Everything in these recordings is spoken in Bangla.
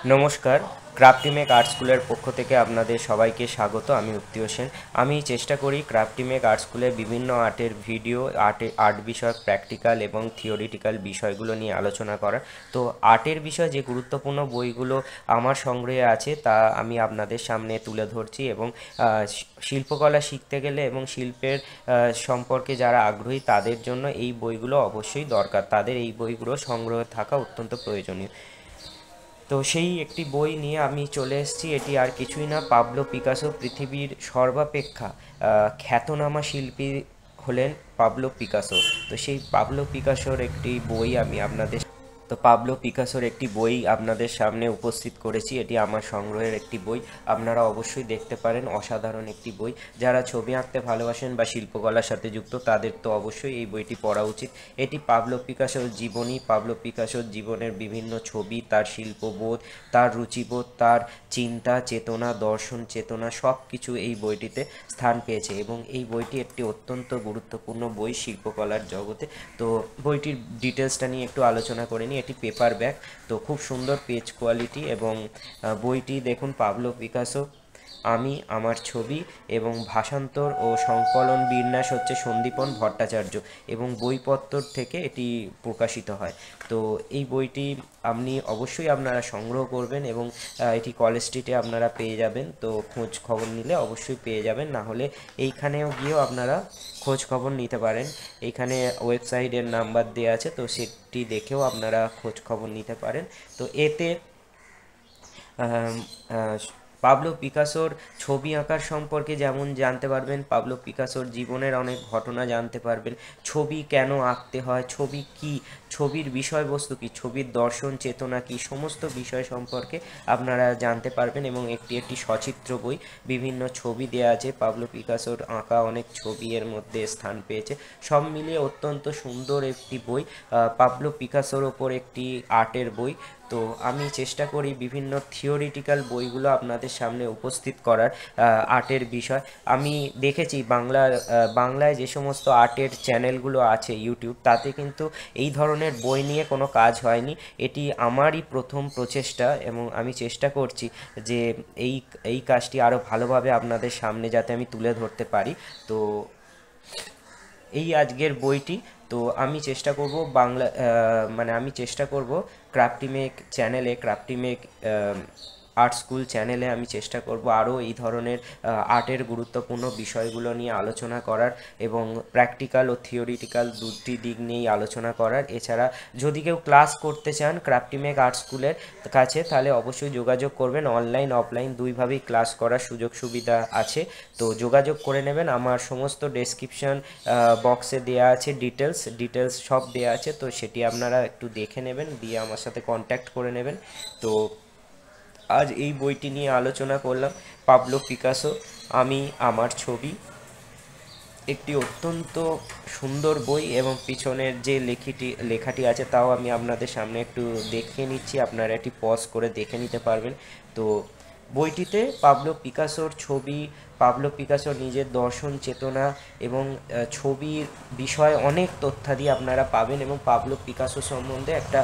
নমস্কার। ক্রাফটিমেক আর্ট স্কুলের পক্ষ থেকে আপনাদের সবাইকে স্বাগত। আমি উত্তীয় সেন। আমি চেষ্টা করি ক্রাফটিমেক আর্ট স্কুলে বিভিন্ন আর্টের ভিডিও, আর্ট বিষয়ক প্র্যাকটিক্যাল এবং থিওরিটিক্যাল বিষয়গুলো নিয়ে আলোচনা করার। তো আর্টের বিষয় যে গুরুত্বপূর্ণ বইগুলো আমার সংগ্রহে আছে তা আমি আপনাদের সামনে তুলে ধরছি, এবং শিল্পকলা শিখতে গেলে এবং শিল্পের সম্পর্কে যারা আগ্রহী তাদের জন্য এই বইগুলো অবশ্যই দরকার, তাদের এই বইগুলো সংগ্রহে থাকা অত্যন্ত প্রয়োজনীয়। তো সেই একটি বই নিয়ে আমি চলে এসেছি। এটি আর কিছুই না, পাবলো পিকাসো। পৃথিবীর সর্বাপেক্ষা খ্যাতনামা শিল্পী হলেন পাবলো পিকাসো। তো সেই পাবলো পিকাসোর একটি বই আমি আপনাদের তো পাবলো পিকাসোর একটি বই আপনাদের সামনে উপস্থিত করেছি। এটি আমার সংগ্রহের একটি বই, আপনারা অবশ্যই দেখতে পারেন। অসাধারণ একটি বই। যারা ছবি আঁকতে ভালোবাসেন বা শিল্পকলার সাথে যুক্ত তাদের তো অবশ্যই এই বইটি পড়া উচিত। এটি পাবলো পিকাসোর জীবনী, পাবলো পিকাসোর জীবনের বিভিন্ন ছবি, তার শিল্পবোধ, তার রুচিবোধ, তার চিন্তা চেতনা, দর্শন চেতনা সব কিছু এই বইটিতে স্থান পেয়েছে, এবং এই বইটি একটি অত্যন্ত গুরুত্বপূর্ণ বই শিল্পকলার জগতে। তো বইটির ডিটেলসটা নিয়ে একটু আলোচনা করে নিই। এটি পেপার ব্যাক, তো খুব সুন্দর পেজ কোয়ালিটি, এবং বইটি দেখুন, পাবলো পিকাসো, আমি, আমার ছবি, এবং ভাষান্তর ও সংকলন বিন্যাস হচ্ছে সন্দীপন ভট্টাচার্য, এবং বইপত্র থেকে এটি প্রকাশিত হয়। তো এই বইটি আপনি অবশ্যই আপনারা সংগ্রহ করবেন, এবং এটি কলেজ স্ট্রিটে আপনারা পেয়ে যাবেন। তো খোঁজ খবর নিলে অবশ্যই পেয়ে যাবেন, না হলে এইখানেও গিয়েও আপনারা খোঁজ খবর নিতে পারেন। এইখানে ওয়েবসাইটের নাম্বার দেওয়া আছে, তো সেটি দেখেও আপনারা খোঁজ খবর নিতে পারেন। তো এতে আম, আহ, পাবলো পিকাসোর ছবি আঁকার সম্পর্কে যেমন জানতে পারবেন, পাবলো পিকাসোর জীবনের অনেক ঘটনা জানতে পারবেন। ছবি কেন আঁকতে হয়, ছবি কি, ছবির বিষয়বস্তু কি, ছবির দর্শন চেতনা কি, সমস্ত বিষয় সম্পর্কে আপনারা জানতে পারবেন। এবং একটি একটি সচিত্র বই, বিভিন্ন ছবি দেওয়া আছে। পাবলো পিকাসোর আঁকা অনেক ছবি এর মধ্যে স্থান পেয়েছে। সব মিলিয়ে অত্যন্ত সুন্দর একটি বই, পাবলো পিকাসোর ওপর একটি আর্টের বই। তো আমি চেষ্টা করি বিভিন্ন থিওরিটিক্যাল বইগুলো আপনাদের সামনে উপস্থিত করার। আর্টের বিষয় আমি দেখেছি বাংলায় যে সমস্ত আর্টের চ্যানেলগুলো আছে ইউটিউব, তাতে কিন্তু এই ধরনের বই নিয়ে কোনো কাজ হয়নি। এটি আমারই প্রথম প্রচেষ্টা, এবং আমি চেষ্টা করছি যে এই এই কাজটি আরও ভালোভাবে আপনাদের সামনে যাতে আমি তুলে ধরতে পারি। তো এই আজকের বইটি, তো আমি চেষ্টা করব আমি চেষ্টা করব ক্রাফটিমেক চ্যানেলে, ক্রাফটিমেক আর্ট স্কুল চ্যানেলে আমি চেষ্টা করব আরও এই ধরনের আর্টের গুরুত্বপূর্ণ বিষয়গুলো নিয়ে আলোচনা করার, এবং প্র্যাকটিক্যাল ও থিওরিটিক্যাল দুটি দিক নিয়েই আলোচনা করার। এছাড়া যদি কেউ ক্লাস করতে চান ক্রাফটিমেক আর্ট স্কুলের কাছে, তাহলে অবশ্যই যোগাযোগ করবেন। অনলাইন অফলাইন দুইভাবেই ক্লাস করার সুযোগ সুবিধা আছে। তো যোগাযোগ করে নেবেন। আমার সমস্ত ডেসক্রিপশন বক্সে দেওয়া আছে, ডিটেলস সব দেওয়া আছে, তো সেটি আপনারা একটু দেখে নেবেন, দিয়ে আমার সাথে কন্ট্যাক্ট করে নেবেন। তো আজ এই বইটি নিয়ে আলোচনা করলাম, পাবলো পিকাসো, আমি, আমার ছবি। একটি অত্যন্ত সুন্দর বই, এবং পিছনের যে লেখাটি আছে তাও আমি আপনাদের সামনে একটু দেখিয়ে নিচ্ছি, আপনারা একটি পজ করে দেখে নিতে পারবেন। তো বইটিতে পাবলো পিকাসোর ছবি, পাবলো পিকাসোর নিজের দর্শন চেতনা এবং ছবির বিষয়ে অনেক তথ্যাদি আপনারা পাবেন, এবং পাবলো পিকাসো সম্বন্ধে একটা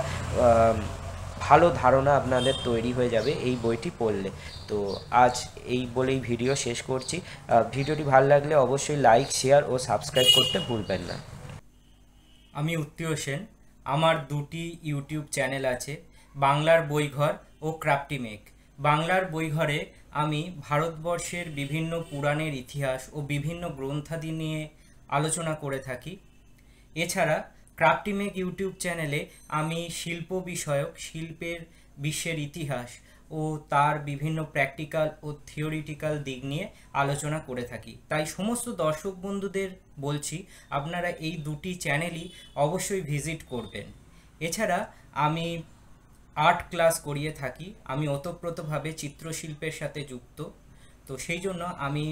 ভালো ধারণা আপনাদের তৈরি হয়ে যাবে এই বইটি পড়লে। তো আজ এই বলেই ভিডিও শেষ করছি। ভিডিওটি ভালো লাগলে অবশ্যই লাইক, শেয়ার ও সাবস্ক্রাইব করতে ভুলবেন না। আমি উত্তীয় সেন। আমার দুটি ইউটিউব চ্যানেল আছে, বাংলার বইঘর ও ক্রাফটিমেক। বাংলার বইঘরে আমি ভারতবর্ষের বিভিন্ন পুরাণের ইতিহাস ও বিভিন্ন গ্রন্থাদি নিয়ে আলোচনা করে থাকি। এছাড়া ক্রাফটিমেক ইউটিউব চ্যানেলে আমি শিল্প বিষয়ক, শিল্পের বিশ্বের ইতিহাস ও তার বিভিন্ন প্র্যাকটিক্যাল ও থিওরিটিক্যাল দিক নিয়ে আলোচনা করে থাকি। তাই সমস্ত দর্শক বন্ধুদের বলছি, আপনারা এই দুটি চ্যানেলই অবশ্যই ভিজিট করবেন। এছাড়া আমি আর্ট ক্লাস করিয়ে থাকি। আমি ওতপ্রোতভাবে চিত্রশিল্পের সাথে যুক্ত, তো সেই জন্য আমি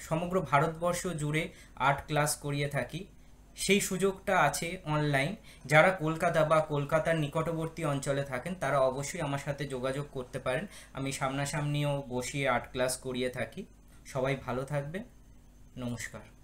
সমগ্র ভারতবর্ষ জুড়ে আর্ট ক্লাস করিয়ে থাকি। সেই সুযোগটা আছে অনলাইন। যারা কলকাতা বা কলকাতার নিকটবর্তী অঞ্চলে থাকেন তারা অবশ্যই আমার সাথে যোগাযোগ করতে পারেন। আমি সামনাসামনিও বসিয়ে আর্ট ক্লাস করিয়ে থাকি। সবাই ভালো থাকবেন। নমস্কার।